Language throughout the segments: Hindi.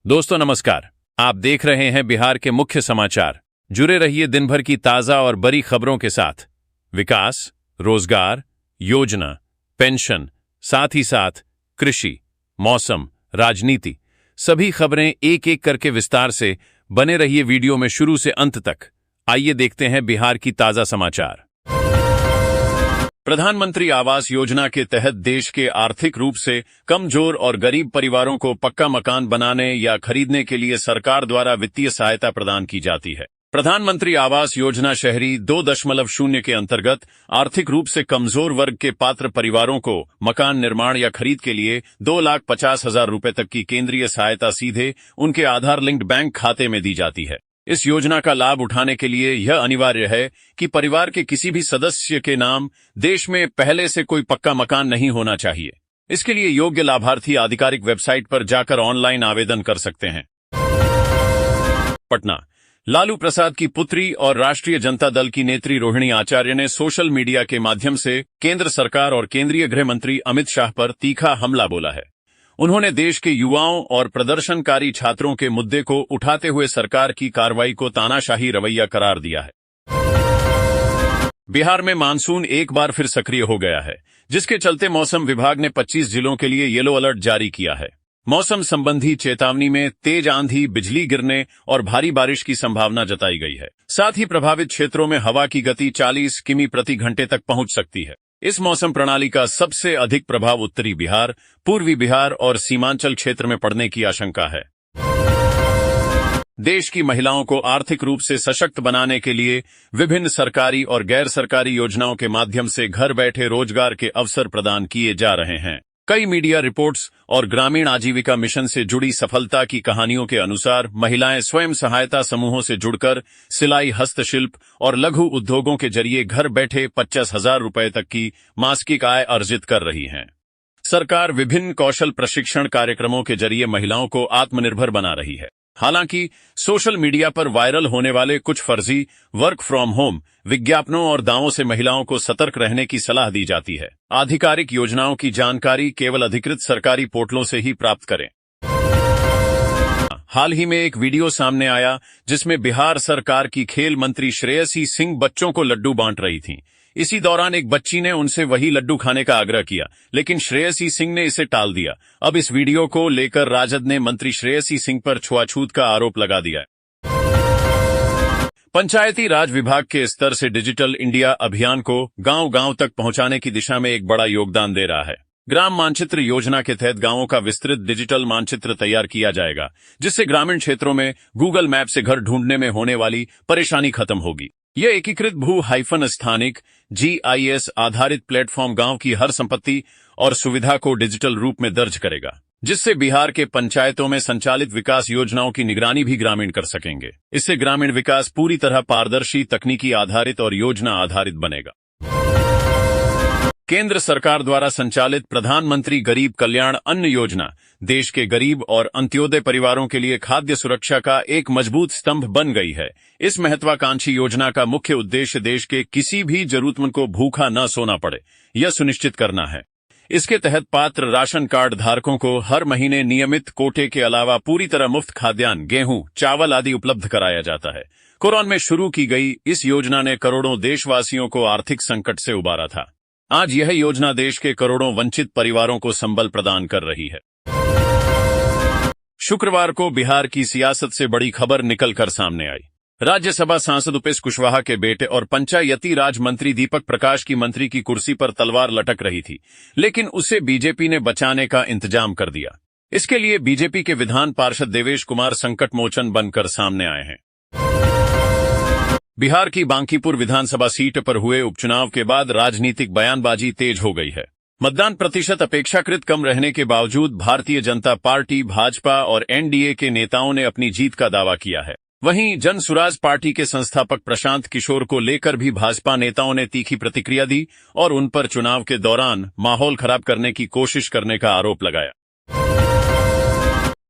दोस्तों नमस्कार। आप देख रहे हैं बिहार के मुख्य समाचार। जुड़े रहिए दिन भर की ताजा और बड़ी खबरों के साथ। विकास, रोजगार, योजना, पेंशन, साथ ही साथ कृषि, मौसम, राजनीति, सभी खबरें एक एक करके विस्तार से। बने रहिए वीडियो में शुरू से अंत तक। आइए देखते हैं बिहार की ताजा समाचार। प्रधानमंत्री आवास योजना के तहत देश के आर्थिक रूप से कमजोर और गरीब परिवारों को पक्का मकान बनाने या खरीदने के लिए सरकार द्वारा वित्तीय सहायता प्रदान की जाती है। प्रधानमंत्री आवास योजना शहरी 2.0 के अंतर्गत आर्थिक रूप से कमजोर वर्ग के पात्र परिवारों को मकान निर्माण या खरीद के लिए 2,50,000 रुपए तक की केंद्रीय सहायता सीधे उनके आधार लिंक्ड बैंक खाते में दी जाती है। इस योजना का लाभ उठाने के लिए यह अनिवार्य है कि परिवार के किसी भी सदस्य के नाम देश में पहले से कोई पक्का मकान नहीं होना चाहिए। इसके लिए योग्य लाभार्थी आधिकारिक वेबसाइट पर जाकर ऑनलाइन आवेदन कर सकते हैं। पटना, लालू प्रसाद की पुत्री और राष्ट्रीय जनता दल की नेत्री रोहिणी आचार्य ने सोशल मीडिया के माध्यम से केंद्र सरकार और केंद्रीय गृह मंत्री अमित शाह पर तीखा हमला बोला है। उन्होंने देश के युवाओं और प्रदर्शनकारी छात्रों के मुद्दे को उठाते हुए सरकार की कार्रवाई को तानाशाही रवैया करार दिया है। बिहार में मानसून एक बार फिर सक्रिय हो गया है, जिसके चलते मौसम विभाग ने 25 जिलों के लिए येलो अलर्ट जारी किया है। मौसम संबंधी चेतावनी में तेज आंधी, बिजली गिरने और भारी बारिश की संभावना जताई गई है। साथ ही प्रभावित क्षेत्रों में हवा की गति 40 किमी प्रति घंटे तक पहुंच सकती है। इस मौसम प्रणाली का सबसे अधिक प्रभाव उत्तरी बिहार, पूर्वी बिहार और सीमांचल क्षेत्र में पड़ने की आशंका है। देश की महिलाओं को आर्थिक रूप से सशक्त बनाने के लिए विभिन्न सरकारी और गैर सरकारी योजनाओं के माध्यम से घर बैठे रोजगार के अवसर प्रदान किए जा रहे हैं। कई मीडिया रिपोर्ट्स और ग्रामीण आजीविका मिशन से जुड़ी सफलता की कहानियों के अनुसार महिलाएं स्वयं सहायता समूहों से जुड़कर सिलाई, हस्तशिल्प और लघु उद्योगों के जरिए घर बैठे 50,000 रुपए तक की मासिक आय अर्जित कर रही हैं। सरकार विभिन्न कौशल प्रशिक्षण कार्यक्रमों के जरिए महिलाओं को आत्मनिर्भर बना रही है। हालांकि सोशल मीडिया पर वायरल होने वाले कुछ फर्जी वर्क फ्रॉम होम विज्ञापनों और दावों से महिलाओं को सतर्क रहने की सलाह दी जाती है। आधिकारिक योजनाओं की जानकारी केवल अधिकृत सरकारी पोर्टलों से ही प्राप्त करें। हाल ही में एक वीडियो सामने आया जिसमें बिहार सरकार की खेल मंत्री श्रेयसी सिंह बच्चों को लड्डू बांट रही थीं। इसी दौरान एक बच्ची ने उनसे वही लड्डू खाने का आग्रह किया, लेकिन श्रेयसी सिंह ने इसे टाल दिया। अब इस वीडियो को लेकर राजद ने मंत्री श्रेयसी सिंह पर छुआछूत का आरोप लगा दिया। पंचायती राज विभाग के स्तर से डिजिटल इंडिया अभियान को गांव-गांव तक पहुंचाने की दिशा में एक बड़ा योगदान दे रहा है। ग्राम मानचित्र योजना के तहत गांवों का विस्तृत डिजिटल मानचित्र तैयार किया जाएगा, जिससे ग्रामीण क्षेत्रों में गूगल मैप से घर ढूंढने में होने वाली परेशानी खत्म होगी। यह एकीकृत भू-स्थानिक GIS आधारित प्लेटफॉर्म गांव की हर संपत्ति और सुविधा को डिजिटल रूप में दर्ज करेगा, जिससे बिहार के पंचायतों में संचालित विकास योजनाओं की निगरानी भी ग्रामीण कर सकेंगे। इससे ग्रामीण विकास पूरी तरह पारदर्शी, तकनीकी आधारित और योजना आधारित बनेगा। केंद्र सरकार द्वारा संचालित प्रधानमंत्री गरीब कल्याण अन्न योजना देश के गरीब और अंत्योदय परिवारों के लिए खाद्य सुरक्षा का एक मजबूत स्तंभ बन गई है। इस महत्वाकांक्षी योजना का मुख्य उद्देश्य देश के किसी भी जरूरतमंद को भूखा न सोना पड़े, यह सुनिश्चित करना है। इसके तहत पात्र राशन कार्ड धारकों को हर महीने नियमित कोटे के अलावा पूरी तरह मुफ्त खाद्यान्न, गेहूं, चावल आदि उपलब्ध कराया जाता है। कोरोना में शुरू की गई इस योजना ने करोड़ों देशवासियों को आर्थिक संकट से उबारा था। आज यह योजना देश के करोड़ों वंचित परिवारों को संबल प्रदान कर रही है। शुक्रवार को बिहार की सियासत से बड़ी खबर निकलकर सामने आई। राज्यसभा सांसद उपेंद्र कुशवाहा के बेटे और पंचायती राज मंत्री दीपक प्रकाश की मंत्री की कुर्सी पर तलवार लटक रही थी, लेकिन उसे बीजेपी ने बचाने का इंतजाम कर दिया। इसके लिए बीजेपी के विधान पार्षद देवेश कुमार संकट मोचन बनकर सामने आए हैं। बिहार की बांकीपुर विधानसभा सीट पर हुए उपचुनाव के बाद राजनीतिक बयानबाजी तेज हो गई है। मतदान प्रतिशत अपेक्षाकृत कम रहने के बावजूद भारतीय जनता पार्टी, भाजपा और NDA के नेताओं ने अपनी जीत का दावा किया है। वहीं जन सुराज पार्टी के संस्थापक प्रशांत किशोर को लेकर भी भाजपा नेताओं ने तीखी प्रतिक्रिया दी और उन पर चुनाव के दौरान माहौल खराब करने की कोशिश करने का आरोप लगाया।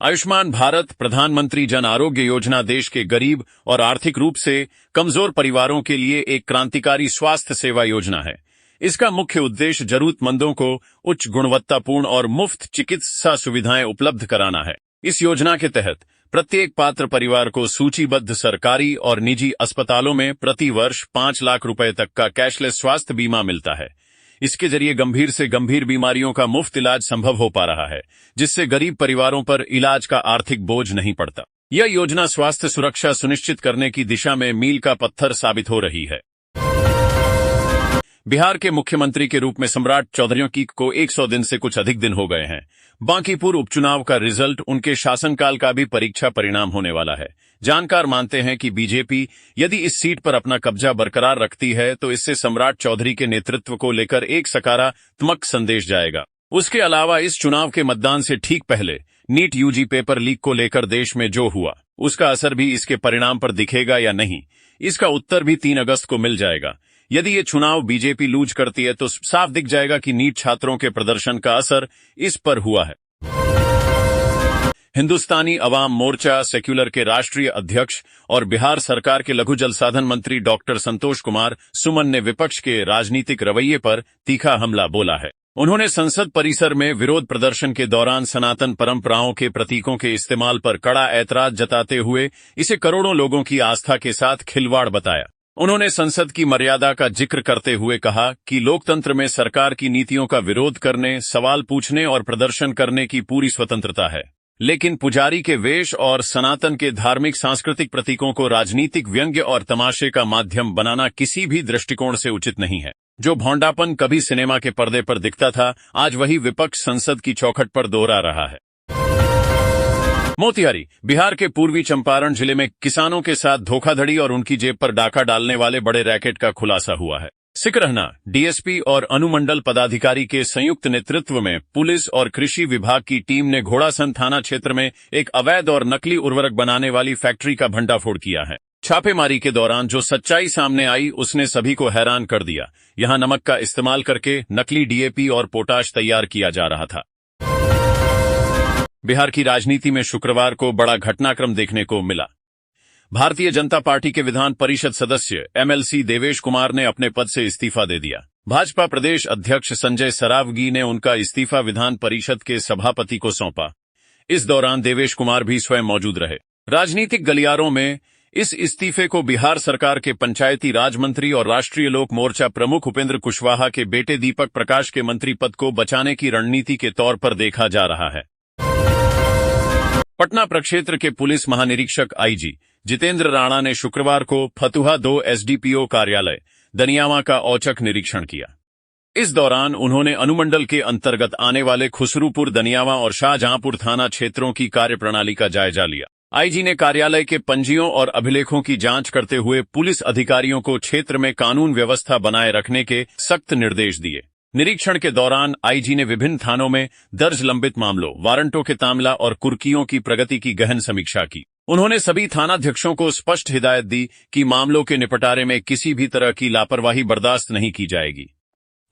आयुष्मान भारत प्रधानमंत्री जन आरोग्य योजना देश के गरीब और आर्थिक रूप से कमजोर परिवारों के लिए एक क्रांतिकारी स्वास्थ्य सेवा योजना है। इसका मुख्य उद्देश्य जरूरतमंदों को उच्च गुणवत्तापूर्ण और मुफ्त चिकित्सा सुविधाएं उपलब्ध कराना है। इस योजना के तहत प्रत्येक पात्र परिवार को सूचीबद्ध सरकारी और निजी अस्पतालों में प्रति वर्ष 5 लाख रुपए तक का कैशलेस स्वास्थ्य बीमा मिलता है। इसके जरिए गंभीर से गंभीर बीमारियों का मुफ्त इलाज संभव हो पा रहा है, जिससे गरीब परिवारों पर इलाज का आर्थिक बोझ नहीं पड़ता। यह योजना स्वास्थ्य सुरक्षा सुनिश्चित करने की दिशा में मील का पत्थर साबित हो रही है। बिहार के मुख्यमंत्री के रूप में सम्राट चौधरी को 100 दिन से कुछ अधिक दिन हो गए हैं। बांकीपुर उपचुनाव का रिजल्ट उनके शासनकाल का भी परीक्षा परिणाम होने वाला है। जानकार मानते हैं कि बीजेपी यदि इस सीट पर अपना कब्जा बरकरार रखती है तो इससे सम्राट चौधरी के नेतृत्व को लेकर एक सकारात्मक संदेश जाएगा। उसके अलावा इस चुनाव के मतदान से ठीक पहले नीट यूजी पेपर लीक को लेकर देश में जो हुआ, उसका असर भी इसके परिणाम पर दिखेगा या नहीं, इसका उत्तर भी 3 अगस्त को मिल जाएगा। यदि ये चुनाव बीजेपी लूज करती है तो साफ दिख जाएगा कि नीट छात्रों के प्रदर्शन का असर इस पर हुआ है। हिंदुस्तानी अवाम मोर्चा सेक्युलर के राष्ट्रीय अध्यक्ष और बिहार सरकार के लघु जल साधन मंत्री डॉक्टर संतोष कुमार सुमन ने विपक्ष के राजनीतिक रवैये पर तीखा हमला बोला है। उन्होंने संसद परिसर में विरोध प्रदर्शन के दौरान सनातन परंपराओं के प्रतीकों के इस्तेमाल पर कड़ा ऐतराज जताते हुए इसे करोड़ों लोगों की आस्था के साथ खिलवाड़ बताया। उन्होंने संसद की मर्यादा का जिक्र करते हुए कहा कि लोकतंत्र में सरकार की नीतियों का विरोध करने, सवाल पूछने और प्रदर्शन करने की पूरी स्वतंत्रता है, लेकिन पुजारी के वेश और सनातन के धार्मिक सांस्कृतिक प्रतीकों को राजनीतिक व्यंग्य और तमाशे का माध्यम बनाना किसी भी दृष्टिकोण से उचित नहीं है। जो भौंडापन कभी सिनेमा के पर्दे पर दिखता था, आज वही विपक्ष संसद की चौखट पर दोहरा रहा है। मोतिहारी बिहार के पूर्वी चंपारण जिले में किसानों के साथ धोखाधड़ी और उनकी जेब पर डाका डालने वाले बड़े रैकेट का खुलासा हुआ है। सिकरहना डीएसपी और अनुमंडल पदाधिकारी के संयुक्त नेतृत्व में पुलिस और कृषि विभाग की टीम ने घोड़ासन थाना क्षेत्र में एक अवैध और नकली उर्वरक बनाने वाली फैक्ट्री का भंडाफोड़ किया है। छापेमारी के दौरान जो सच्चाई सामने आई उसने सभी को हैरान कर दिया। यहां नमक का इस्तेमाल करके नकली डीएपी और पोटाश तैयार किया जा रहा था। बिहार की राजनीति में शुक्रवार को बड़ा घटनाक्रम देखने को मिला। भारतीय जनता पार्टी के विधान परिषद सदस्य एमएलसी देवेश कुमार ने अपने पद से इस्तीफा दे दिया। भाजपा प्रदेश अध्यक्ष संजय सरावगी ने उनका इस्तीफा विधान परिषद के सभापति को सौंपा। इस दौरान देवेश कुमार भी स्वयं मौजूद रहे। राजनीतिक गलियारों में इस इस्तीफे को बिहार सरकार के पंचायती राज मंत्री और राष्ट्रीय लोक मोर्चा प्रमुख उपेंद्र कुशवाहा के बेटे दीपक प्रकाश के मंत्री पद को बचाने की रणनीति के तौर पर देखा जा रहा है। पटना प्रक्षेत्र के पुलिस महानिरीक्षक आईजी जितेंद्र राणा ने शुक्रवार को फतुहा 2 एसडीपीओ कार्यालय दनियावा का औचक निरीक्षण किया। इस दौरान उन्होंने अनुमंडल के अंतर्गत आने वाले खुसरूपुर, दनियावा और शाहजहांपुर थाना क्षेत्रों की कार्यप्रणाली का जायजा लिया। आईजी ने कार्यालय के पंजियों और अभिलेखों की जांच करते हुए पुलिस अधिकारियों को क्षेत्र में कानून व्यवस्था बनाए रखने के सख्त निर्देश दिए। निरीक्षण के दौरान आईजी ने विभिन्न थानों में दर्ज लंबित मामलों, वारंटों के तामला और कुर्कियों की प्रगति की गहन समीक्षा की। उन्होंने सभी थानाध्यक्षों को स्पष्ट हिदायत दी कि मामलों के निपटारे में किसी भी तरह की लापरवाही बर्दाश्त नहीं की जाएगी।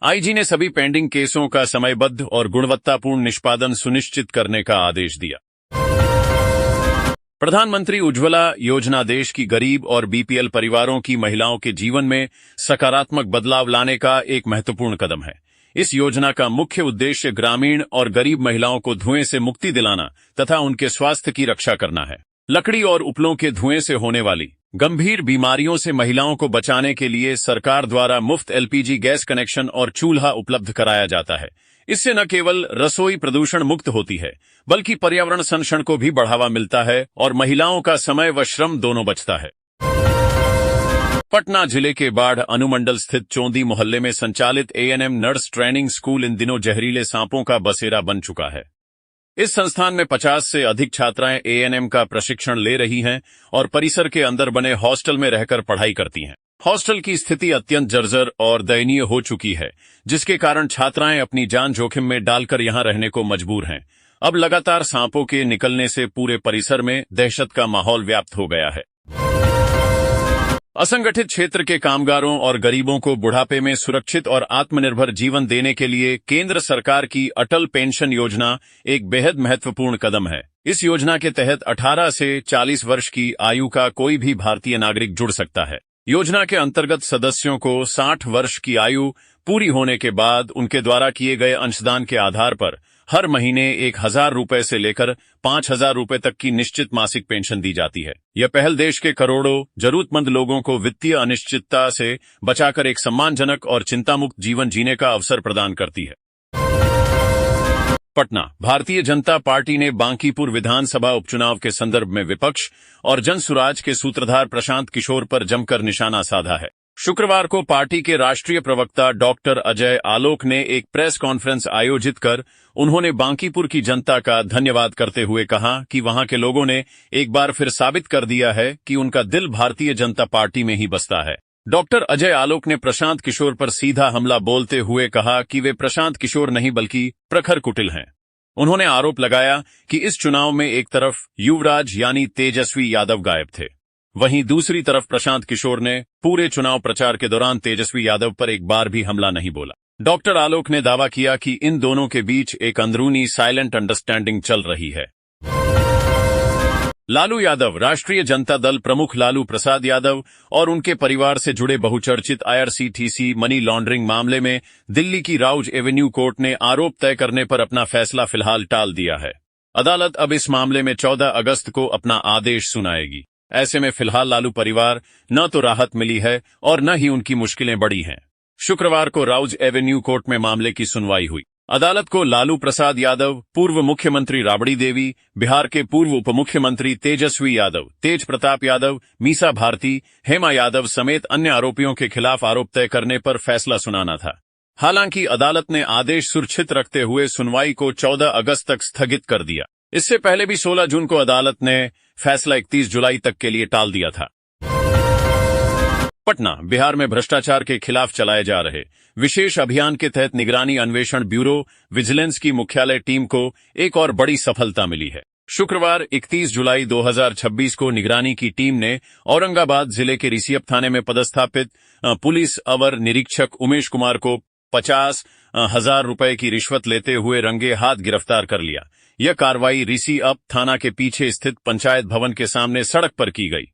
आईजी ने सभी पेंडिंग केसों का समयबद्ध और गुणवत्तापूर्ण निष्पादन सुनिश्चित करने का आदेश दिया। प्रधानमंत्री उज्ज्वला योजना देश की गरीब और बीपीएल परिवारों की महिलाओं के जीवन में सकारात्मक बदलाव लाने का एक महत्वपूर्ण कदम है। इस योजना का मुख्य उद्देश्य ग्रामीण और गरीब महिलाओं को धुएं से मुक्ति दिलाना तथा उनके स्वास्थ्य की रक्षा करना है। लकड़ी और उपलों के धुएं से होने वाली गंभीर बीमारियों से महिलाओं को बचाने के लिए सरकार द्वारा मुफ्त एलपीजी गैस कनेक्शन और चूल्हा उपलब्ध कराया जाता है। इससे न केवल रसोई प्रदूषण मुक्त होती है, बल्कि पर्यावरण संरक्षण को भी बढ़ावा मिलता है और महिलाओं का समय व श्रम दोनों बचता है। पटना जिले के बाढ़ अनुमंडल स्थित चौंदी मोहल्ले में संचालित एएनएम नर्स ट्रेनिंग स्कूल इन दिनों जहरीले सांपों का बसेरा बन चुका है। इस संस्थान में 50 से अधिक छात्राएं एएनएम का प्रशिक्षण ले रही हैं और परिसर के अंदर बने हॉस्टल में रहकर पढ़ाई करती हैं। हॉस्टल की स्थिति अत्यंत जर्जर और दयनीय हो चुकी है, जिसके कारण छात्राएं अपनी जान जोखिम में डालकर यहां रहने को मजबूर हैं। अब लगातार सांपों के निकलने से पूरे परिसर में दहशत का माहौल व्याप्त हो गया है। असंगठित क्षेत्र के कामगारों और गरीबों को बुढ़ापे में सुरक्षित और आत्मनिर्भर जीवन देने के लिए केंद्र सरकार की अटल पेंशन योजना एक बेहद महत्वपूर्ण कदम है। इस योजना के तहत 18 से 40 वर्ष की आयु का कोई भी भारतीय नागरिक जुड़ सकता है। योजना के अंतर्गत सदस्यों को 60 वर्ष की आयु पूरी होने के बाद उनके द्वारा किए गए अंशदान के आधार पर हर महीने 1,000 रुपए से लेकर 5,000 रुपए तक की निश्चित मासिक पेंशन दी जाती है। यह पहल देश के करोड़ों जरूरतमंद लोगों को वित्तीय अनिश्चितता से बचाकर एक सम्मानजनक और चिंतामुक्त जीवन जीने का अवसर प्रदान करती है। पटना, भारतीय जनता पार्टी ने बांकीपुर विधानसभा उपचुनाव के संदर्भ में विपक्ष और जनसुराज के सूत्रधार प्रशांत किशोर पर जमकर निशाना साधा है। शुक्रवार को पार्टी के राष्ट्रीय प्रवक्ता डॉक्टर अजय आलोक ने एक प्रेस कॉन्फ्रेंस आयोजित कर उन्होंने बांकीपुर की जनता का धन्यवाद करते हुए कहा कि वहां के लोगों ने एक बार फिर साबित कर दिया है कि उनका दिल भारतीय जनता पार्टी में ही बसता है। डॉक्टर अजय आलोक ने प्रशांत किशोर पर सीधा हमला बोलते हुए कहा कि वे प्रशांत किशोर नहीं बल्कि प्रखर कुटिल हैं। उन्होंने आरोप लगाया कि इस चुनाव में एक तरफ युवराज यानी तेजस्वी यादव गायब थे, वहीं दूसरी तरफ प्रशांत किशोर ने पूरे चुनाव प्रचार के दौरान तेजस्वी यादव पर एक बार भी हमला नहीं बोला। डॉक्टर आलोक ने दावा किया कि इन दोनों के बीच एक अंदरूनी साइलेंट अंडरस्टैंडिंग चल रही है। लालू यादव, राष्ट्रीय जनता दल प्रमुख लालू प्रसाद यादव और उनके परिवार से जुड़े बहुचर्चित IRCTC मनी लॉन्ड्रिंग मामले में दिल्ली की राउज एवेन्यू कोर्ट ने आरोप तय करने पर अपना फैसला फिलहाल टाल दिया है। अदालत अब इस मामले में 14 अगस्त को अपना आदेश सुनाएगी। ऐसे में फिलहाल लालू परिवार न तो राहत मिली है और न ही उनकी मुश्किलें बढ़ी हैं। शुक्रवार को राउज एवेन्यू कोर्ट में मामले की सुनवाई हुई। अदालत को लालू प्रसाद यादव, पूर्व मुख्यमंत्री राबड़ी देवी, बिहार के पूर्व उपमुख्यमंत्री तेजस्वी यादव, तेज प्रताप यादव, मीसा भारती, हेमा यादव समेत अन्य आरोपियों के खिलाफ आरोप तय करने पर फैसला सुनाना था। हालांकि अदालत ने आदेश सुरक्षित रखते हुए सुनवाई को 14 अगस्त तक स्थगित कर दिया। इससे पहले भी 16 जून को अदालत ने फैसला 31 जुलाई तक के लिए टाल दिया था। पटना, बिहार में भ्रष्टाचार के खिलाफ चलाए जा रहे विशेष अभियान के तहत निगरानी अन्वेषण ब्यूरो विजिलेंस की मुख्यालय टीम को एक और बड़ी सफलता मिली है। शुक्रवार 31 जुलाई 2026 को निगरानी की टीम ने औरंगाबाद जिले के रिसियप थाने में पदस्थापित पुलिस अवर निरीक्षक उमेश कुमार को 50,000 रुपए की रिश्वत लेते हुए रंगे हाथ गिरफ्तार कर लिया। यह कार्रवाई रिसियप थाना के पीछे स्थित पंचायत भवन के सामने सड़क पर की गई।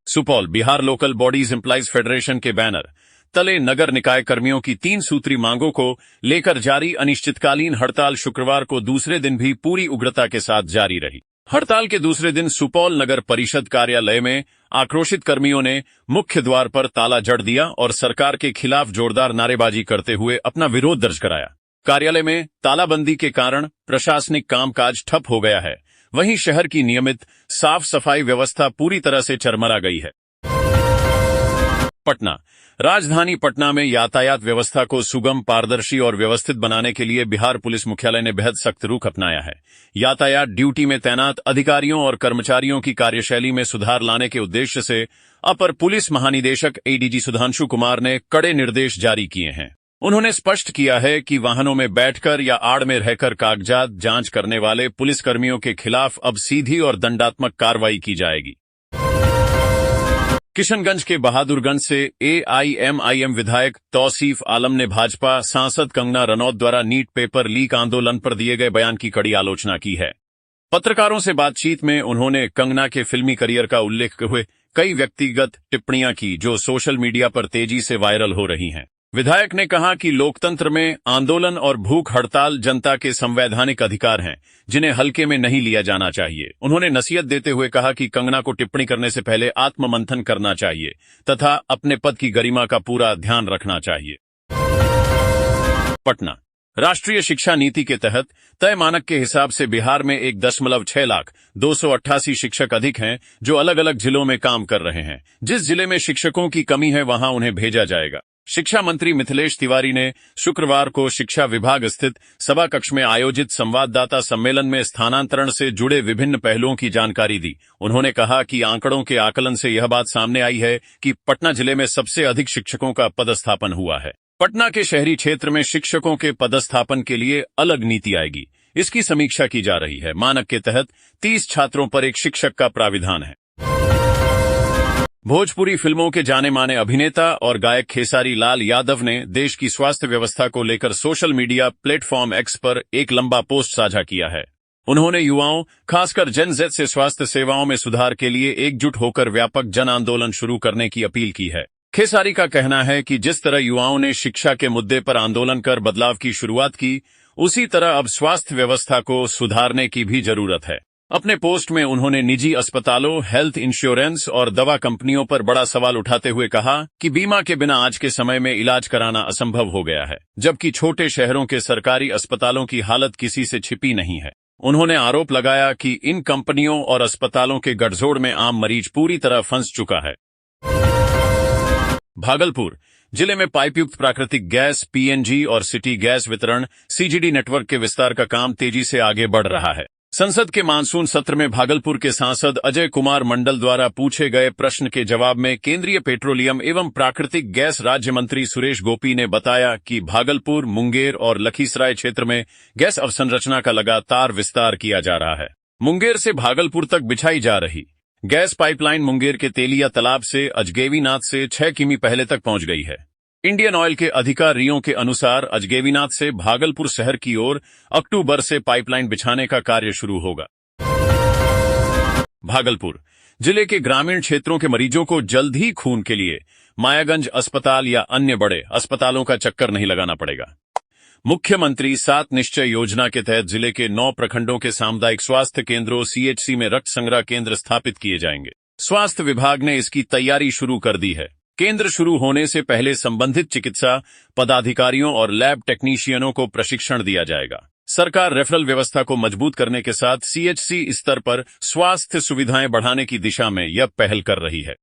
Supaul, Bihar local bodies employees federation के बैनर तले नगर निकाय कर्मियों की 3 सूत्री मांगों को लेकर जारी अनिश्चितकालीन हड़ताल शुक्रवार को दूसरे दिन भी पूरी उग्रता के साथ जारी रही। हड़ताल के दूसरे दिन सुपौल नगर परिषद कार्यालय में आक्रोशित कर्मियों ने मुख्य द्वार पर ताला जड़ दिया और सरकार के खिलाफ जोरदार नारेबाजी करते हुए अपना विरोध दर्ज कराया। कार्यालय में तालाबंदी के कारण प्रशासनिक कामकाज ठप हो गया है। वहीं शहर की नियमित साफ सफाई व्यवस्था पूरी तरह से चरमरा गई है। पटना, राजधानी पटना में यातायात व्यवस्था को सुगम, पारदर्शी और व्यवस्थित बनाने के लिए बिहार पुलिस मुख्यालय ने बेहद सख्त रुख अपनाया है। यातायात ड्यूटी में तैनात अधिकारियों और कर्मचारियों की कार्यशैली में सुधार लाने के उद्देश्य से अपर पुलिस महानिदेशक ADG सुधांशु कुमार ने कड़े निर्देश जारी किए हैं। उन्होंने स्पष्ट किया है कि वाहनों में बैठकर या आड़ में रहकर कागजात जांच करने वाले पुलिसकर्मियों के खिलाफ अब सीधी और दंडात्मक कार्रवाई की जाएगी। किशनगंज के बहादुरगंज से AIMIM विधायक तौसीफ आलम ने भाजपा सांसद कंगना रनौत द्वारा नीट पेपर लीक आंदोलन पर दिए गए बयान की कड़ी आलोचना की है। पत्रकारों से बातचीत में उन्होंने कंगना के फिल्मी करियर का उल्लेख हुए कई व्यक्तिगत टिप्पणियां की जो सोशल मीडिया पर तेजी से वायरल हो रही हैं। विधायक ने कहा कि लोकतंत्र में आंदोलन और भूख हड़ताल जनता के संवैधानिक अधिकार हैं, जिन्हें हल्के में नहीं लिया जाना चाहिए। उन्होंने नसीहत देते हुए कहा कि कंगना को टिप्पणी करने से पहले आत्ममंथन करना चाहिए तथा अपने पद की गरिमा का पूरा ध्यान रखना चाहिए। पटना, राष्ट्रीय शिक्षा नीति के तहत तय मानक के हिसाब से बिहार में 1.6 लाख 288 शिक्षक अधिक हैं जो अलग अलग जिलों में काम कर रहे हैं। जिस जिले में शिक्षकों की कमी है वहां उन्हें भेजा जाएगा। शिक्षा मंत्री मिथिलेश तिवारी ने शुक्रवार को शिक्षा विभाग स्थित सभा कक्ष में आयोजित संवाददाता सम्मेलन में स्थानांतरण से जुड़े विभिन्न पहलुओं की जानकारी दी। उन्होंने कहा कि आंकड़ों के आकलन से यह बात सामने आई है कि पटना जिले में सबसे अधिक शिक्षकों का पदस्थापन हुआ है। पटना के शहरी क्षेत्र में शिक्षकों के पदस्थापन के लिए अलग नीति आएगी, इसकी समीक्षा की जा रही है। मानक के तहत 30 छात्रों पर एक शिक्षक का प्राविधान है। भोजपुरी फिल्मों के जाने माने अभिनेता और गायक खेसारी लाल यादव ने देश की स्वास्थ्य व्यवस्था को लेकर सोशल मीडिया प्लेटफॉर्म X पर एक लंबा पोस्ट साझा किया है। उन्होंने युवाओं, खासकर जेन Z से स्वास्थ्य सेवाओं में सुधार के लिए एकजुट होकर व्यापक जन आंदोलन शुरू करने की अपील की है। खेसारी का कहना है कि जिस तरह युवाओं ने शिक्षा के मुद्दे पर आंदोलन कर बदलाव की शुरुआत की, उसी तरह अब स्वास्थ्य व्यवस्था को सुधारने की भी जरूरत है। अपने पोस्ट में उन्होंने निजी अस्पतालों, हेल्थ इंश्योरेंस और दवा कंपनियों पर बड़ा सवाल उठाते हुए कहा कि बीमा के बिना आज के समय में इलाज कराना असंभव हो गया है, जबकि छोटे शहरों के सरकारी अस्पतालों की हालत किसी से छिपी नहीं है। उन्होंने आरोप लगाया कि इन कंपनियों और अस्पतालों के गठजोड़ में आम मरीज पूरी तरह फंस चुका है। भागलपुर जिले में पाइपयुक्त प्राकृतिक गैस, पीएनजी और सिटी गैस वितरण सीजीडी नेटवर्क के विस्तार का काम तेजी से आगे बढ़ रहा है। संसद के मानसून सत्र में भागलपुर के सांसद अजय कुमार मंडल द्वारा पूछे गए प्रश्न के जवाब में केंद्रीय पेट्रोलियम एवं प्राकृतिक गैस राज्य मंत्री सुरेश गोपी ने बताया कि भागलपुर, मुंगेर और लखीसराय क्षेत्र में गैस अवसंरचना का लगातार विस्तार किया जा रहा है। मुंगेर से भागलपुर तक बिछाई जा रही गैस पाइपलाइन मुंगेर के तेलिया तालाब से अजगेवीनाथ से 6 किमी पहले तक पहुंच गई है। इंडियन ऑयल के अधिकारियों के अनुसार अजगेवीनाथ से भागलपुर शहर की ओर अक्टूबर से पाइपलाइन बिछाने का कार्य शुरू होगा। भागलपुर जिले के ग्रामीण क्षेत्रों के मरीजों को जल्द ही खून के लिए मायागंज अस्पताल या अन्य बड़े अस्पतालों का चक्कर नहीं लगाना पड़ेगा। मुख्यमंत्री 7 निश्चय योजना के तहत जिले के 9 प्रखंडों के सामुदायिक स्वास्थ्य केंद्रों सीएचसी में रक्त संग्रह केंद्र स्थापित किए जाएंगे। स्वास्थ्य विभाग ने इसकी तैयारी शुरू कर दी है। केंद्र शुरू होने से पहले संबंधित चिकित्सा पदाधिकारियों और लैब टेक्नीशियनों को प्रशिक्षण दिया जाएगा। सरकार रेफरल व्यवस्था को मजबूत करने के साथ सीएचसी स्तर पर स्वास्थ्य सुविधाएं बढ़ाने की दिशा में यह पहल कर रही है।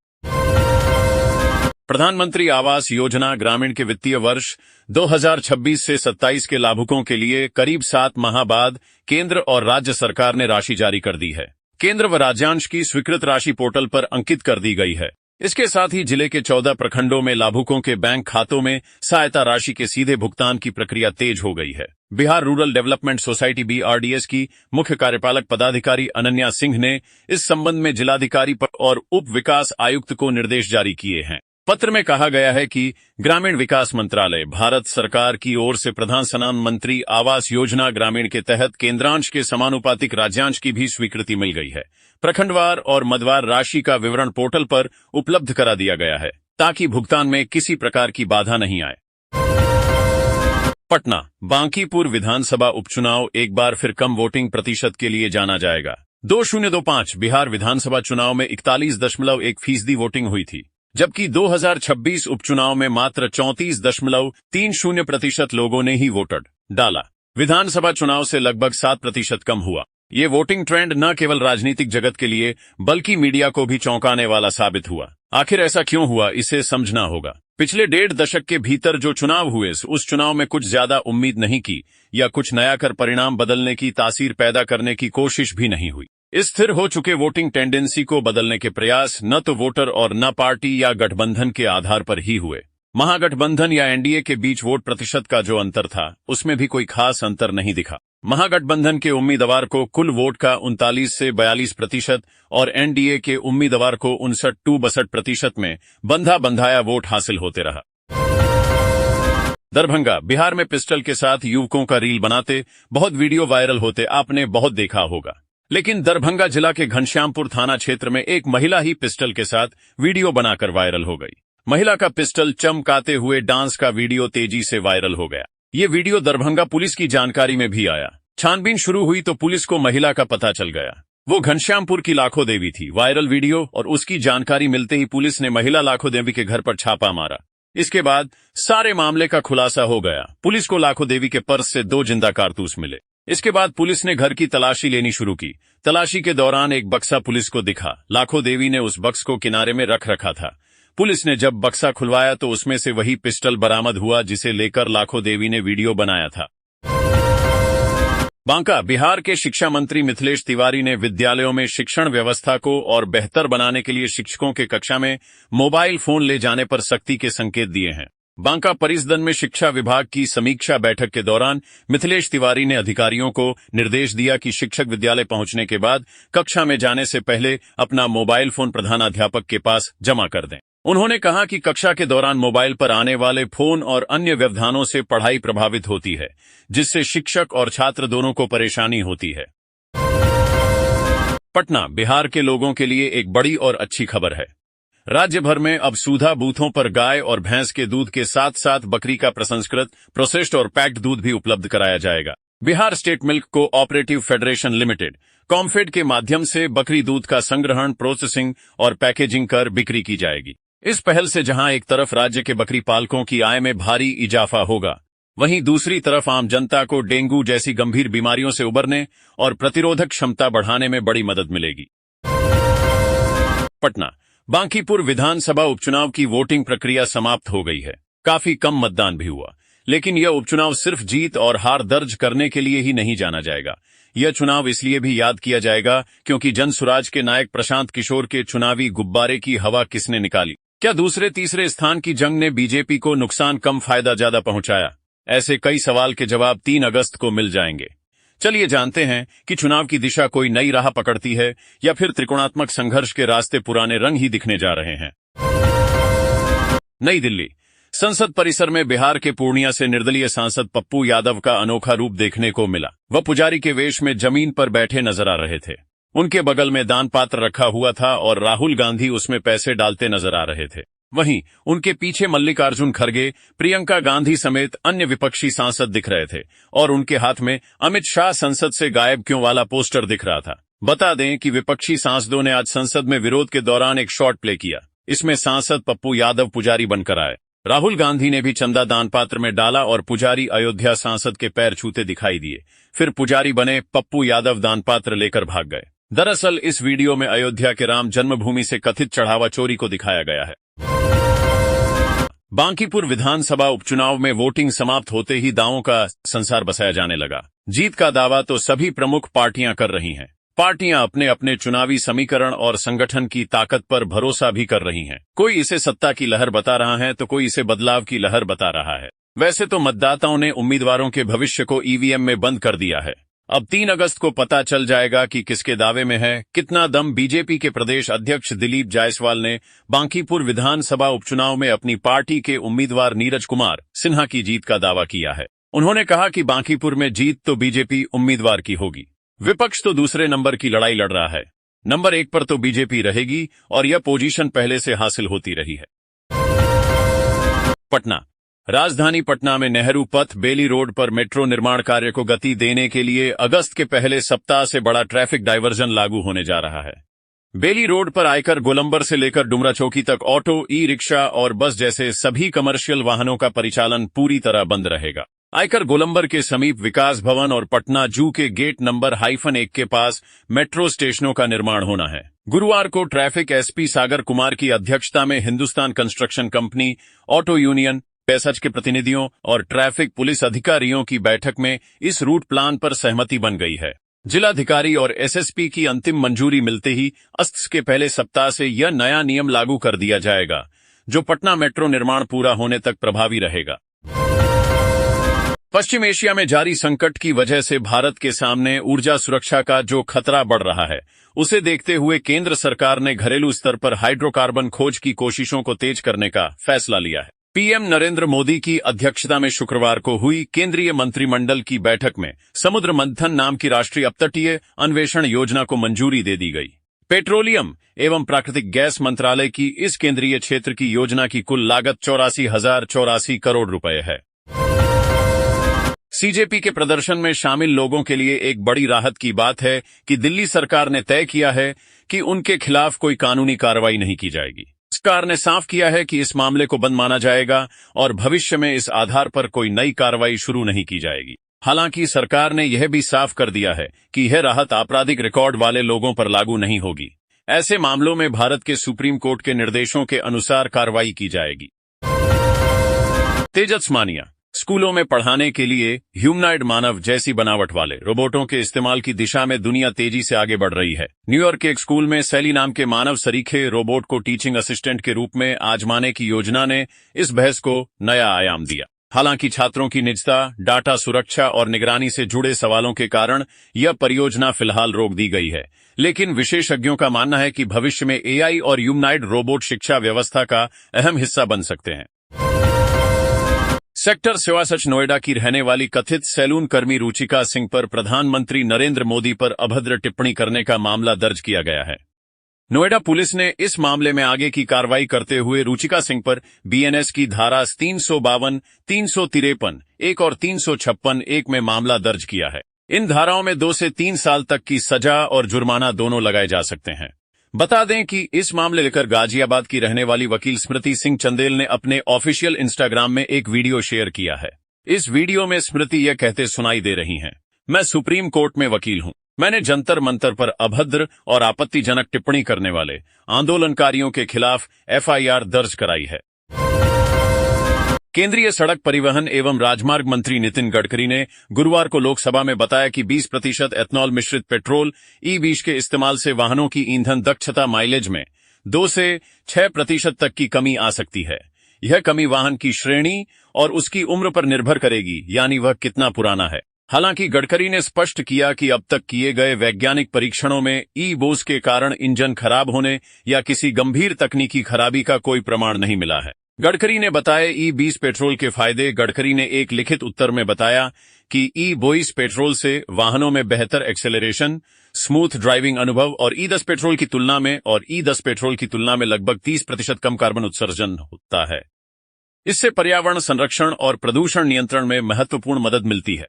प्रधानमंत्री आवास योजना ग्रामीण के वित्तीय वर्ष 2026 से 27 के लाभुकों के लिए करीब 7 माह बाद केंद्र और राज्य सरकार ने राशि जारी कर दी है। केंद्र व राज्यांश की स्वीकृत राशि पोर्टल पर अंकित कर दी गई है। इसके साथ ही जिले के 14 प्रखंडों में लाभुकों के बैंक खातों में सहायता राशि के सीधे भुगतान की प्रक्रिया तेज हो गई है। Bihar rural development society BRDS की मुख्य कार्यपालक पदाधिकारी अनन्या सिंह ने इस संबंध में जिलाधिकारी और उप विकास आयुक्त को निर्देश जारी किए हैं। पत्र में कहा गया है कि ग्रामीण विकास मंत्रालय भारत सरकार की ओर से प्रधानमंत्री आवास योजना ग्रामीण के तहत केंद्रांश के समानुपातिक राज्यांश की भी स्वीकृति मिल गई है। प्रखंडवार और मदवार राशि का विवरण पोर्टल पर उपलब्ध करा दिया गया है ताकि भुगतान में किसी प्रकार की बाधा नहीं आए। पटना बांकीपुर विधानसभा उपचुनाव एक बार फिर कम वोटिंग प्रतिशत के लिए जाना जाएगा। 2025 बिहार विधानसभा चुनाव में 41.1% वोटिंग हुई थी, जबकि 2026 उपचुनाव में मात्र 34.30% लोगों ने ही वोट डाला। विधानसभा चुनाव से लगभग 7% कम हुआ। ये वोटिंग ट्रेंड न केवल राजनीतिक जगत के लिए बल्कि मीडिया को भी चौंकाने वाला साबित हुआ। आखिर ऐसा क्यों हुआ, इसे समझना होगा। पिछले 1.5 दशक के भीतर जो चुनाव हुए उस चुनाव में कुछ ज्यादा उम्मीद नहीं की या कुछ नया कर परिणाम बदलने की तासीर पैदा करने की कोशिश भी नहीं हुई। इस स्थिर हो चुके वोटिंग टेंडेंसी को बदलने के प्रयास न तो वोटर और न पार्टी या गठबंधन के आधार पर ही हुए। महागठबंधन या एनडीए के बीच वोट प्रतिशत का जो अंतर था उसमें भी कोई खास अंतर नहीं दिखा। महागठबंधन के उम्मीदवार को कुल वोट का 39 से 42% और एनडीए के उम्मीदवार को 59-62% में बंधा बंधाया वोट हासिल होते रहा। दरभंगा बिहार में पिस्टल के साथ युवकों का रील बनाते बहुत वीडियो वायरल होते आपने बहुत देखा होगा, लेकिन दरभंगा जिला के घनश्यामपुर थाना क्षेत्र में एक महिला ही पिस्टल के साथ वीडियो बनाकर वायरल हो गई। महिला का पिस्टल चमकाते हुए डांस का वीडियो तेजी से वायरल हो गया। ये वीडियो दरभंगा पुलिस की जानकारी में भी आया। छानबीन शुरू हुई तो पुलिस को महिला का पता चल गया। वो घनश्यामपुर की लाखो देवी थी। वायरल वीडियो और उसकी जानकारी मिलते ही पुलिस ने महिला लाखो देवी के घर पर छापा मारा। इसके बाद सारे मामले का खुलासा हो गया। पुलिस को लाखो देवी के पर्स से 2 जिंदा कारतूस मिले। इसके बाद पुलिस ने घर की तलाशी लेनी शुरू की। तलाशी के दौरान एक बक्सा पुलिस को दिखा। लाखो देवी ने उस बक्स को किनारे में रख रखा था। पुलिस ने जब बक्सा खुलवाया तो उसमें से वही पिस्टल बरामद हुआ जिसे लेकर लाखो देवी ने वीडियो बनाया था। बांका बिहार के शिक्षा मंत्री मिथिलेश तिवारी ने विद्यालयों में शिक्षण व्यवस्था को और बेहतर बनाने के लिए शिक्षकों के कक्षा में मोबाइल फोन ले जाने पर सख्ती के संकेत दिए हैं। बांका परिसदन में शिक्षा विभाग की समीक्षा बैठक के दौरान मिथिलेश तिवारी ने अधिकारियों को निर्देश दिया कि शिक्षक विद्यालय पहुंचने के बाद कक्षा में जाने से पहले अपना मोबाइल फोन प्रधानाध्यापक के पास जमा कर दें। उन्होंने कहा कि कक्षा के दौरान मोबाइल पर आने वाले फोन और अन्य व्यवधानों से पढ़ाई प्रभावित होती है, जिससे शिक्षक और छात्र दोनों को परेशानी होती है। पटना बिहार के लोगों के लिए एक बड़ी और अच्छी खबर है। राज्य भर में अब सुधा बूथों पर गाय और भैंस के दूध के साथ साथ बकरी का प्रसंस्कृत, प्रोसेस्ड और पैक्ड दूध भी उपलब्ध कराया जाएगा। Bihar state milk cooperative federation limited COMFED के माध्यम से बकरी दूध का संग्रहण, प्रोसेसिंग और पैकेजिंग कर बिक्री की जाएगी। इस पहल से जहां एक तरफ राज्य के बकरी पालकों की आय में भारी इजाफा होगा, वहीं दूसरी तरफ आम जनता को डेंगू जैसी गंभीर बीमारियों से उबरने और प्रतिरोधक क्षमता बढ़ाने में बड़ी मदद मिलेगी। पटना बांकीपुर विधानसभा उपचुनाव की वोटिंग प्रक्रिया समाप्त हो गई है। काफी कम मतदान भी हुआ, लेकिन यह उपचुनाव सिर्फ जीत और हार दर्ज करने के लिए ही नहीं जाना जाएगा। यह चुनाव इसलिए भी याद किया जाएगा क्योंकि जनसुराज के नायक प्रशांत किशोर के चुनावी गुब्बारे की हवा किसने निकाली। क्या दूसरे तीसरे स्थान की जंग ने बीजेपी को नुकसान कम फायदा ज्यादा पहुंचाया? ऐसे कई सवाल के जवाब 3 अगस्त को मिल जाएंगे। चलिए जानते हैं कि चुनाव की दिशा कोई नई राह पकड़ती है या फिर त्रिकोणात्मक संघर्ष के रास्ते पुराने रंग ही दिखने जा रहे हैं। नई दिल्ली संसद परिसर में बिहार के पूर्णिया से निर्दलीय सांसद पप्पू यादव का अनोखा रूप देखने को मिला। वह पुजारी के वेश में जमीन पर बैठे नजर आ रहे थे। उनके बगल में दान पात्र रखा हुआ था और राहुल गांधी उसमें पैसे डालते नजर आ रहे थे। वहीं उनके पीछे मल्लिकार्जुन खड़गे, प्रियंका गांधी समेत अन्य विपक्षी सांसद दिख रहे थे और उनके हाथ में अमित शाह संसद से गायब क्यों वाला पोस्टर दिख रहा था। बता दें कि विपक्षी सांसदों ने आज संसद में विरोध के दौरान एक शॉर्ट प्ले किया। इसमें सांसद पप्पू यादव पुजारी बनकर आए। राहुल गांधी ने भी चंदा दान पात्र में डाला और पुजारी अयोध्या सांसद के पैर छूते दिखाई दिए। फिर पुजारी बने पप्पू यादव दान पात्र लेकर भाग गए। दरअसल इस वीडियो में अयोध्या के राम जन्मभूमि से कथित चढ़ावा चोरी को दिखाया गया है। बांकीपुर विधानसभा उपचुनाव में वोटिंग समाप्त होते ही दावों का संसार बसाया जाने लगा। जीत का दावा तो सभी प्रमुख पार्टियां कर रही हैं। पार्टियां अपने अपने चुनावी समीकरण और संगठन की ताकत पर भरोसा भी कर रही हैं। कोई इसे सत्ता की लहर बता रहा है तो कोई इसे बदलाव की लहर बता रहा है। वैसे तो मतदाताओं ने उम्मीदवारों के भविष्य को ईवीएम में बंद कर दिया है। अब 3 अगस्त को पता चल जाएगा कि किसके दावे में है कितना दम। बीजेपी के प्रदेश अध्यक्ष दिलीप जायसवाल ने बांकीपुर विधानसभा उपचुनाव में अपनी पार्टी के उम्मीदवार नीरज कुमार सिन्हा की जीत का दावा किया है। उन्होंने कहा कि बांकीपुर में जीत तो बीजेपी उम्मीदवार की होगी। विपक्ष तो दूसरे नंबर की लड़ाई लड़ रहा है। नंबर 1 पर तो बीजेपी रहेगी और यह पोजीशन पहले से हासिल होती रही है। पटना राजधानी पटना में नेहरू पथ बेली रोड पर मेट्रो निर्माण कार्य को गति देने के लिए अगस्त के पहले सप्ताह से बड़ा ट्रैफिक डायवर्जन लागू होने जा रहा है। बेली रोड पर आयकर गोलंबर से लेकर डुमरा चौकी तक ऑटो, ई रिक्शा और बस जैसे सभी कमर्शियल वाहनों का परिचालन पूरी तरह बंद रहेगा। आयकर गोलंबर के समीप विकास भवन और पटना जू के गेट नंबर -1 के पास मेट्रो स्टेशनों का निर्माण होना है। गुरुवार को ट्रैफिक एसपी सागर कुमार की अध्यक्षता में Hindustan construction company, auto union, पैसज के प्रतिनिधियों और ट्रैफिक पुलिस अधिकारियों की बैठक में इस रूट प्लान पर सहमति बन गई है। जिलाधिकारी और एसएसपी की अंतिम मंजूरी मिलते ही अगस्त के पहले सप्ताह से यह नया नियम लागू कर दिया जाएगा, जो पटना मेट्रो निर्माण पूरा होने तक प्रभावी रहेगा। पश्चिम एशिया में जारी संकट की वजह से भारत के सामने ऊर्जा सुरक्षा का जो खतरा बढ़ रहा है, उसे देखते हुए केंद्र सरकार ने घरेलू स्तर पर हाइड्रोकार्बन खोज की कोशिशों को तेज करने का फैसला लिया है। पीएम नरेंद्र मोदी की अध्यक्षता में शुक्रवार को हुई केंद्रीय मंत्रिमंडल की बैठक में समुद्र मंथन नाम की राष्ट्रीय अपतटीय अन्वेषण योजना को मंजूरी दे दी गई। पेट्रोलियम एवं प्राकृतिक गैस मंत्रालय की इस केंद्रीय क्षेत्र की योजना की कुल लागत 84,084 करोड़ रुपए है। सीजेपी के प्रदर्शन में शामिल लोगों के लिए एक बड़ी राहत की बात है कि दिल्ली सरकार ने तय किया है कि उनके खिलाफ कोई कानूनी कार्रवाई नहीं की जाएगी। सरकार ने साफ किया है कि इस मामले को बंद माना जाएगा और भविष्य में इस आधार पर कोई नई कार्रवाई शुरू नहीं की जाएगी। हालांकि सरकार ने यह भी साफ कर दिया है कि यह राहत आपराधिक रिकॉर्ड वाले लोगों पर लागू नहीं होगी। ऐसे मामलों में भारत के सुप्रीम कोर्ट के निर्देशों के अनुसार कार्रवाई की जाएगी। तेजस मानिया स्कूलों में पढ़ाने के लिए ह्यूमनॉइड मानव जैसी बनावट वाले रोबोटों के इस्तेमाल की दिशा में दुनिया तेजी से आगे बढ़ रही है। न्यूयॉर्क के एक स्कूल में सैली नाम के मानव सरीखे रोबोट को टीचिंग असिस्टेंट के रूप में आजमाने की योजना ने इस बहस को नया आयाम दिया। हालांकि छात्रों की निजता, डाटा सुरक्षा और निगरानी से जुड़े सवालों के कारण यह परियोजना फिलहाल रोक दी गई है, लेकिन विशेषज्ञों का मानना है कि भविष्य में एआई और ह्यूमनॉइड रोबोट शिक्षा व्यवस्था का अहम हिस्सा बन सकते हैं। सेक्टर 67 नोएडा की रहने वाली कथित सैलून कर्मी रुचिका सिंह पर प्रधानमंत्री नरेंद्र मोदी पर अभद्र टिप्पणी करने का मामला दर्ज किया गया है। नोएडा पुलिस ने इस मामले में आगे की कार्रवाई करते हुए रुचिका सिंह पर बीएनएस की धारा 352, 353, 1 और 356 1 में मामला दर्ज किया है। इन धाराओं में 2 से 3 साल तक की सजा और जुर्माना दोनों लगाए जा सकते हैं। बता दें कि इस मामले लेकर गाजियाबाद की रहने वाली वकील स्मृति सिंह चंदेल ने अपने ऑफिशियल इंस्टाग्राम में एक वीडियो शेयर किया है। इस वीडियो में स्मृति यह कहते सुनाई दे रही हैं, मैं सुप्रीम कोर्ट में वकील हूं। मैंने जंतर मंतर पर अभद्र और आपत्तिजनक टिप्पणी करने वाले आंदोलनकारियों के खिलाफ एफआईआर दर्ज कराई है। केंद्रीय सड़क परिवहन एवं राजमार्ग मंत्री नितिन गडकरी ने गुरुवार को लोकसभा में बताया कि 20% एथनॉल मिश्रित पेट्रोल ई-20 के इस्तेमाल से वाहनों की ईंधन दक्षता माइलेज में 2 से 6% तक की कमी आ सकती है। यह कमी वाहन की श्रेणी और उसकी उम्र पर निर्भर करेगी, यानी वह कितना पुराना है। हालांकि गडकरी ने स्पष्ट किया कि अब तक किए गए वैज्ञानिक परीक्षणों में ई-बोस के कारण इंजन खराब होने या किसी गंभीर तकनीकी खराबी का कोई प्रमाण नहीं मिला है। गडकरी ने बताया ई-20 पेट्रोल के फायदे। गडकरी ने एक लिखित उत्तर में बताया कि ई-22 पेट्रोल से वाहनों में बेहतर एक्सेलरेशन, स्मूथ ड्राइविंग अनुभव और ई-10 पेट्रोल की तुलना में लगभग 30% कम कार्बन उत्सर्जन होता है। इससे पर्यावरण संरक्षण और प्रदूषण नियंत्रण में महत्वपूर्ण मदद मिलती है।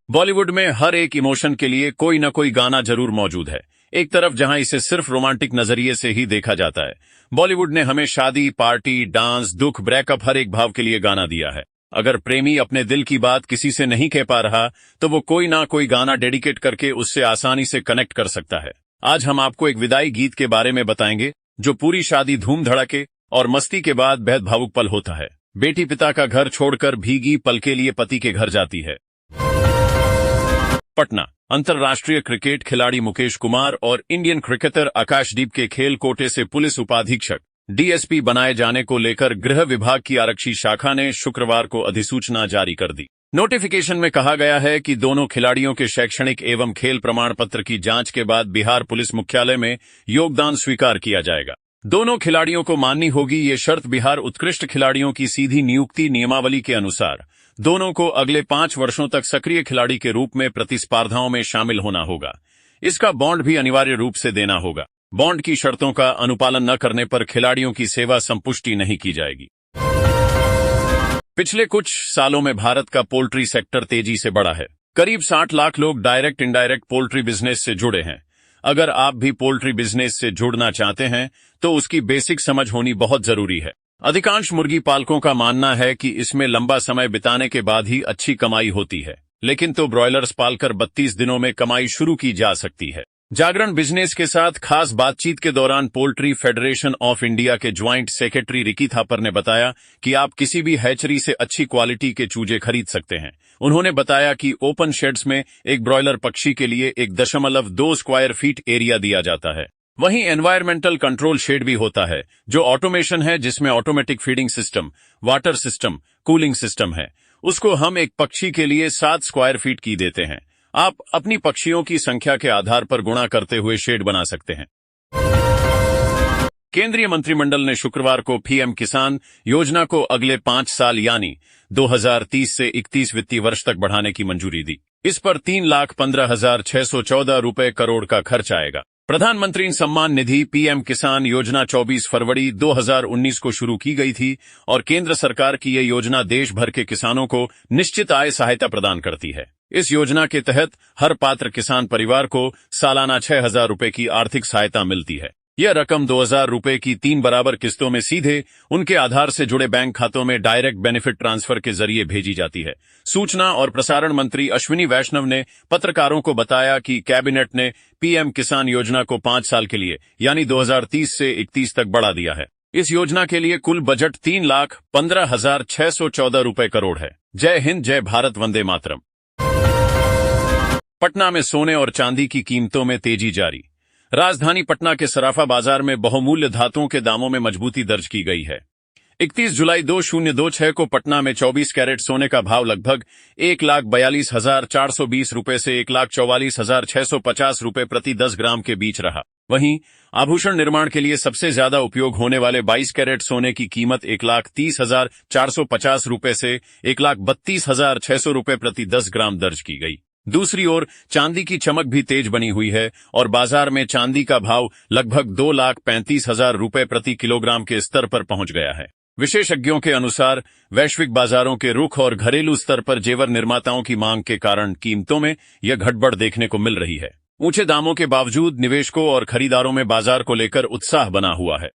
बॉलीवुड में हर एक इमोशन के लिए कोई न कोई गाना जरूर मौजूद है। एक तरफ जहां इसे सिर्फ रोमांटिक नजरिए से ही देखा जाता है, बॉलीवुड ने हमें शादी, पार्टी, डांस, दुख, ब्रेकअप हर एक भाव के लिए गाना दिया है। अगर प्रेमी अपने दिल की बात किसी से नहीं कह पा रहा तो वो कोई ना कोई गाना डेडिकेट करके उससे आसानी से कनेक्ट कर सकता है। आज हम आपको एक विदाई गीत के बारे में बताएंगे जो पूरी शादी धूम धड़के और मस्ती के बाद बेहद भावुक पल होता है। बेटी पिता का घर छोड़कर भीगी पल के लिए पति के घर जाती है। पटना, अंतर्राष्ट्रीय क्रिकेट खिलाड़ी मुकेश कुमार और इंडियन क्रिकेटर आकाशदीप के खेल कोटे से पुलिस उपाधीक्षक डीएसपी बनाए जाने को लेकर गृह विभाग की आरक्षी शाखा ने शुक्रवार को अधिसूचना जारी कर दी। नोटिफिकेशन में कहा गया है कि दोनों खिलाड़ियों के शैक्षणिक एवं खेल प्रमाण पत्र की जांच के बाद बिहार पुलिस मुख्यालय में योगदान स्वीकार किया जाएगा। दोनों खिलाड़ियों को माननी होगी ये शर्त। बिहार उत्कृष्ट खिलाड़ियों की सीधी नियुक्ति नियमावली के अनुसार दोनों को अगले 5 वर्षों तक सक्रिय खिलाड़ी के रूप में प्रतिस्पर्धाओं में शामिल होना होगा। इसका बॉन्ड भी अनिवार्य रूप से देना होगा। बॉन्ड की शर्तों का अनुपालन न करने पर खिलाड़ियों की सेवा संपुष्टि नहीं की जाएगी। पिछले कुछ सालों में भारत का पोल्ट्री सेक्टर तेजी से बढ़ा है। करीब 60 लाख लोग डायरेक्ट इनडायरेक्ट पोल्ट्री बिजनेस से जुड़े हैं। अगर आप भी पोल्ट्री बिजनेस से जुड़ना चाहते हैं तो उसकी बेसिक समझ होनी बहुत जरूरी है। अधिकांश मुर्गी पालकों का मानना है कि इसमें लंबा समय बिताने के बाद ही अच्छी कमाई होती है, लेकिन तो ब्रॉयलर्स पालकर 32 दिनों में कमाई शुरू की जा सकती है। जागरण बिजनेस के साथ खास बातचीत के दौरान पोल्ट्री फेडरेशन ऑफ इंडिया के ज्वाइंट सेक्रेटरी रिकी थापर ने बताया कि आप किसी भी हैचरी से अच्छी क्वालिटी के चूजे खरीद सकते हैं। उन्होंने बताया कि ओपन शेड्स में एक ब्रॉयलर पक्षी के लिए 1.2 स्क्वायर फीट एरिया दिया जाता है। वहीं एनवायरमेंटल कंट्रोल शेड भी होता है जो ऑटोमेशन है, जिसमें automatic feeding system, water system, cooling system है। उसको हम एक पक्षी के लिए 7 स्क्वायर फीट की देते हैं। आप अपनी पक्षियों की संख्या के आधार पर गुणा करते हुए शेड बना सकते हैं। केंद्रीय मंत्रिमंडल ने शुक्रवार को पीएम किसान योजना को अगले 5 साल यानी 2030 से 31 वित्तीय वर्ष तक बढ़ाने की मंजूरी दी। इस पर 3,15,614 रुपए करोड़ का खर्च आएगा। प्रधानमंत्री सम्मान निधि पीएम किसान योजना 24 फरवरी 2019 को शुरू की गई थी और केंद्र सरकार की यह योजना देश भर के किसानों को निश्चित आय सहायता प्रदान करती है। इस योजना के तहत हर पात्र किसान परिवार को सालाना 6,000 रुपए की आर्थिक सहायता मिलती है। यह रकम 2,000 रुपए की 3 बराबर किस्तों में सीधे उनके आधार से जुड़े बैंक खातों में डायरेक्ट बेनिफिट ट्रांसफर के जरिए भेजी जाती है। सूचना और प्रसारण मंत्री अश्विनी वैष्णव ने पत्रकारों को बताया कि कैबिनेट ने पीएम किसान योजना को 5 साल के लिए यानी 2030 से 31 तक बढ़ा दिया है। इस योजना के लिए कुल बजट 3,15,614 रुपए करोड़ है। जय हिंद, जय भारत, वंदे मातरम। पटना में सोने और चांदी की कीमतों में तेजी जारी। राजधानी पटना के सराफा बाजार में बहुमूल्य धातुओं के दामों में मजबूती दर्ज की गई है। 31 जुलाई 2026 को पटना में 24 कैरेट सोने का भाव लगभग 1,42,420 रुपए से 1,44,650 रुपए प्रति 10 ग्राम के बीच रहा। वहीं आभूषण निर्माण के लिए सबसे ज्यादा उपयोग होने वाले 22 कैरेट सोने की कीमत 1,30,450 रुपए से 1,32,600 रुपए प्रति 10 ग्राम दर्ज की गई। दूसरी ओर चांदी की चमक भी तेज बनी हुई है और बाजार में चांदी का भाव लगभग 2,35,000 रुपए प्रति किलोग्राम के स्तर पर पहुंच गया है। विशेषज्ञों के अनुसार वैश्विक बाजारों के रुख और घरेलू स्तर पर जेवर निर्माताओं की मांग के कारण कीमतों में यह घटबढ़ देखने को मिल रही है। ऊंचे दामों के बावजूद निवेशकों और खरीदारों में बाजार को लेकर उत्साह बना हुआ है।